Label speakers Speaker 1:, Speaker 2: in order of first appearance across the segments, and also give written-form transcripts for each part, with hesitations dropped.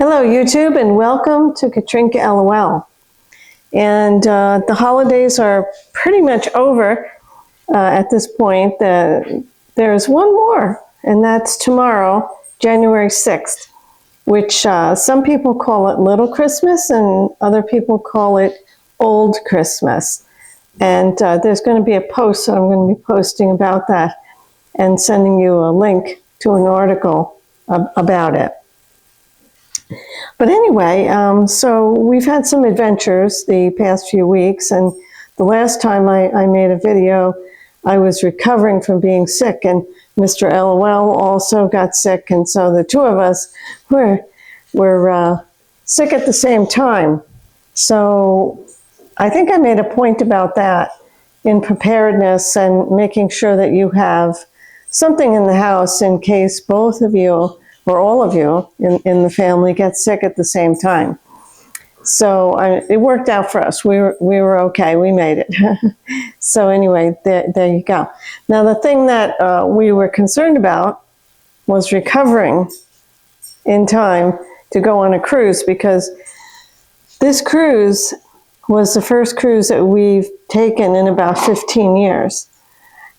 Speaker 1: Hello, YouTube, and welcome to Katrinka LOL. And the holidays are pretty much over at this point. There's one more, and that's tomorrow, January 6th, which some people call it Little Christmas, and other people call it Old Christmas. And there's going to be a post, so I'm going to be posting about that and sending you a link to an article about it. But anyway, so we've had some adventures the past few weeks, and the last time I made a video, I was recovering from being sick, and Mr. LOL also got sick, and so the two of us were sick at the same time. So I think I made a point about that in preparedness and making sure that you have something in the house in case both of you or all of you in the family get sick at the same time. So it worked out for us. We were okay. We made it. So anyway, there you go. Now the thing that we were concerned about was recovering in time to go on a cruise, because this cruise was the first cruise that we've taken in about 15 years.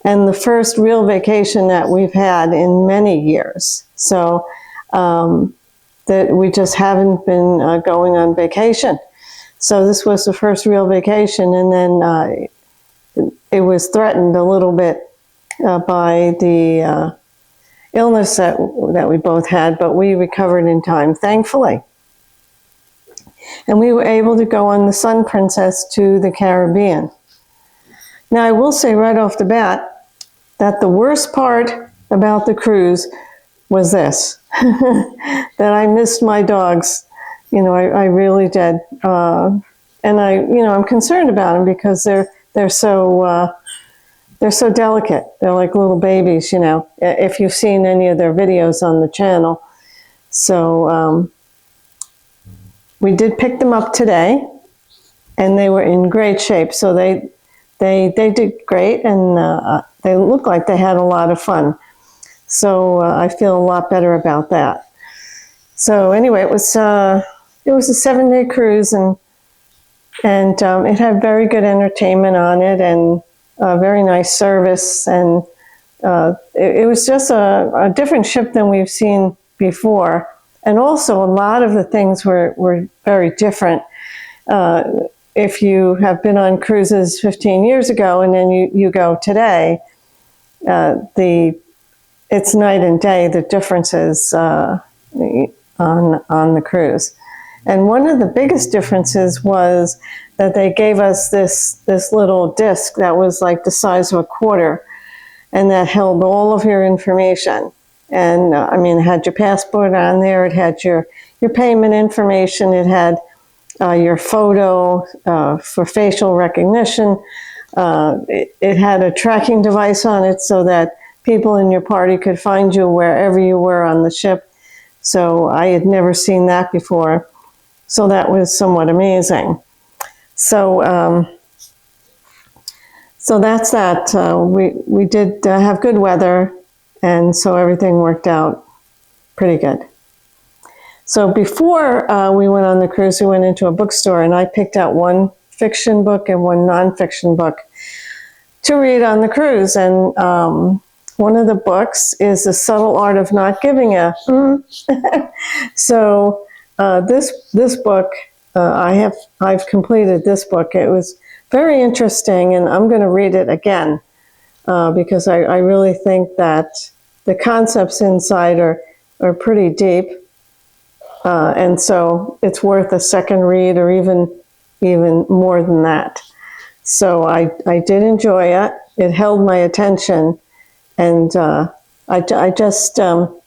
Speaker 1: And the first real vacation that we've had in many years. So that we just haven't been going on vacation. So this was the first real vacation, and then it was threatened a little bit by the illness that we both had, but we recovered in time, thankfully. And we were able to go on the Sun Princess to the Caribbean. Now I will say right off the bat, that the worst part about the cruise was this, that I missed my dogs. You know, I really did. And I'm concerned about them because they're so delicate. They're like little babies, you know, if you've seen any of their videos on the channel. So we did pick them up today, and they were in great shape. So they did great, and they looked like they had a lot of fun. So I feel a lot better about that. So anyway, it was a 7-day cruise, and it had very good entertainment on it, and very nice service, and it was just a different ship than we've seen before. And also a lot of the things were very different. If you have been on cruises 15 years ago and then you go today, it's night and day, the differences on the cruise. And one of the biggest differences was that they gave us this little disc that was like the size of a quarter, and that held all of your information. And I mean, it had your passport on there, it had your payment information, it had your photo for facial recognition. It had a tracking device on it so that people in your party could find you wherever you were on the ship. So I had never seen that before. So that was somewhat amazing. So so that's that. We did have good weather, and so everything worked out pretty good. So before we went on the cruise, we went into a bookstore, and I picked out one fiction book and one nonfiction book to read on the cruise. And one of the books is The Subtle Art of Not Giving a. So this book, I've completed this book. It was very interesting, and I'm going to read it again because I really think that the concepts inside are pretty deep. And so it's worth a second read, or even more than that. So I did enjoy it. It held my attention, and I just don't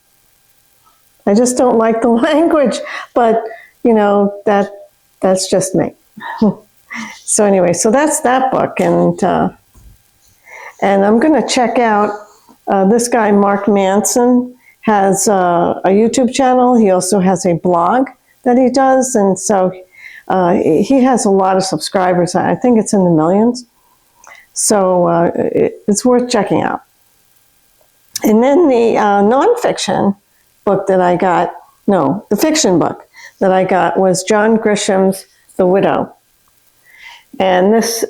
Speaker 1: like the language, but you know, that's just me. So anyway, so that's that book, and I'm going to check out this guy Mark Manson. Has a YouTube channel. He also has a blog that he does, and so he has a lot of subscribers. I think it's in the millions. So it's worth checking out. And then the nonfiction book that I got, no, the fiction book. that I got was John Grisham's The Widow. And this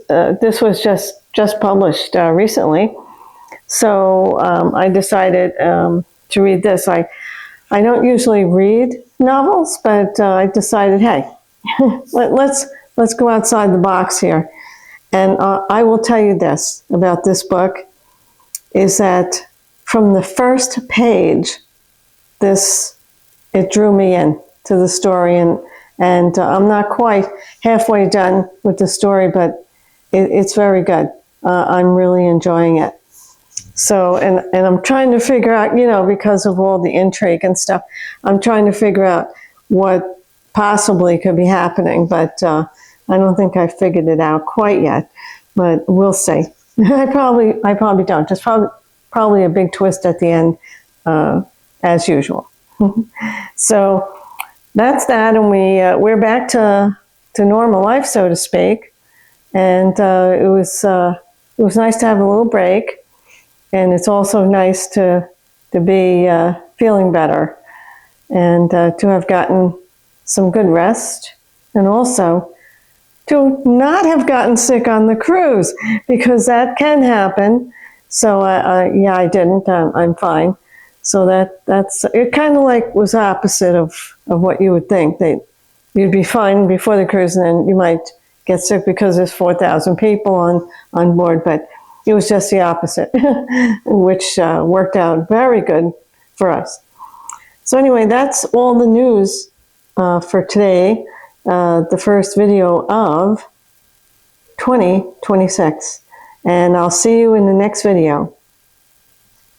Speaker 1: was just published recently. So I decided to read this. I don't usually read novels, but I decided, hey, let's go outside the box here. And I will tell you this about this book, is that from the first page, it drew me in to the story, and I'm not quite halfway done with the story, but it's very good. I'm really enjoying it. So, and I'm trying to figure out, because of all the intrigue and stuff, I'm trying to figure out what possibly could be happening, but I don't think I figured it out quite yet, but we'll see. I probably don't. Just probably a big twist at the end, as usual. So that's that, and we're back to normal life, so to speak. And it was nice to have a little break, and it's also nice to be feeling better, and to have gotten some good rest, and also to not have gotten sick on the cruise, because that can happen. So yeah, I didn't. I'm fine. So that's it. Kind of like was opposite of what you would think. That you'd be fine before the cruise, and then you might get sick because there's 4,000 people on board. But it was just the opposite, which worked out very good for us. So anyway, that's all the news for today. The first video of 2026, and I'll see you in the next video.